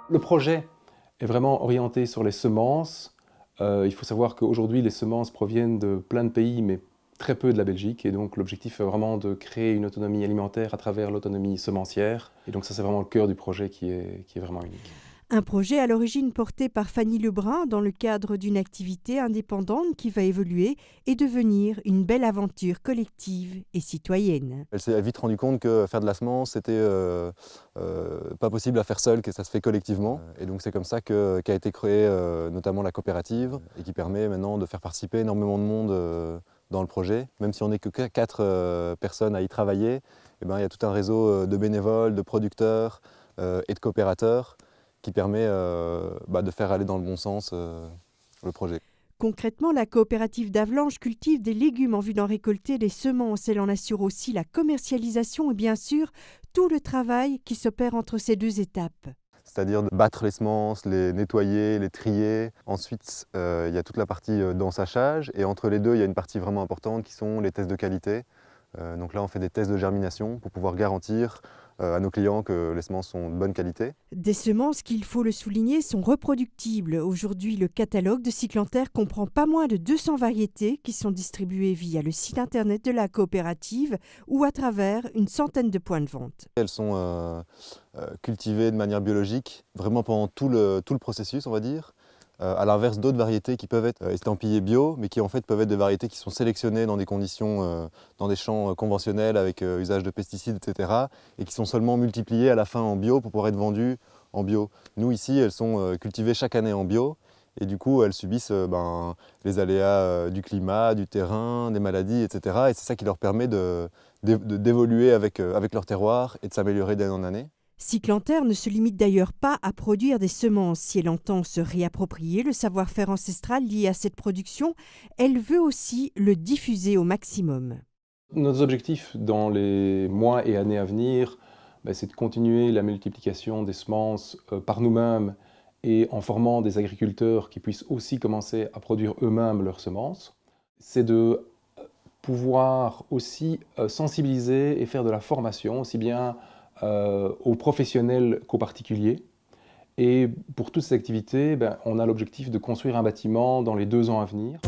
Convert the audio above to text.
Le projet est vraiment orienté sur les semences. Il faut savoir qu'aujourd'hui, les semences proviennent de plein de pays, mais très peu de la Belgique. Et donc, l'objectif est vraiment de créer une autonomie alimentaire à travers l'autonomie semencière. Et donc, ça, c'est vraiment le cœur du projet qui est vraiment unique. Un projet à l'origine porté par Fanny Lebrun dans le cadre d'une activité indépendante qui va évoluer et devenir une belle aventure collective et citoyenne. Elle s'est vite rendue compte que faire de la semence, c'était pas possible à faire seul, que ça se fait collectivement. Et donc c'est comme ça qu'a été créée notamment la coopérative et qui permet maintenant de faire participer énormément de monde dans le projet. Même si on n'est que 4 personnes à y travailler, eh ben, il y a tout un réseau de bénévoles, de producteurs et de coopérateurs qui permet de faire aller dans le bon sens le projet. Concrètement, la coopérative d'Avlanches cultive des légumes en vue d'en récolter des semences. Elle en assure aussi la commercialisation et bien sûr tout le travail qui s'opère entre ces deux étapes. C'est-à-dire de battre les semences, les nettoyer, les trier. Ensuite, il y a toute la partie d'ensachage et entre les deux, il y a une partie vraiment importante qui sont les tests de qualité. Donc là, on fait des tests de germination pour pouvoir garantir à nos clients que les semences sont de bonne qualité. Des semences qui, il faut le souligner, sont reproductibles. Aujourd'hui, le catalogue de Cyclanterre comprend pas moins de 200 variétés qui sont distribuées via le site internet de la coopérative ou à travers une centaine de points de vente. Elles sont cultivées de manière biologique, vraiment pendant tout le processus, on va dire. À l'inverse d'autres variétés qui peuvent être estampillées bio, mais qui en fait peuvent être des variétés qui sont sélectionnées dans des conditions, dans des champs conventionnels avec usage de pesticides, etc. et qui sont seulement multipliées à la fin en bio pour pouvoir être vendues en bio. Nous ici, elles sont cultivées chaque année en bio et du coup elles subissent les aléas du climat, du terrain, des maladies, etc. Et c'est ça qui leur permet d'évoluer avec leur terroir et de s'améliorer d'année en année. Cyclanterre ne se limite d'ailleurs pas à produire des semences. Si elle entend se réapproprier le savoir-faire ancestral lié à cette production, elle veut aussi le diffuser au maximum. Nos objectifs dans les mois et années à venir, c'est de continuer la multiplication des semences par nous-mêmes et en formant des agriculteurs qui puissent aussi commencer à produire eux-mêmes leurs semences. C'est de pouvoir aussi sensibiliser et faire de la formation, aussi bien aux professionnels qu'aux particuliers. Et pour toutes ces activités, on a l'objectif de construire un bâtiment dans les 2 ans à venir.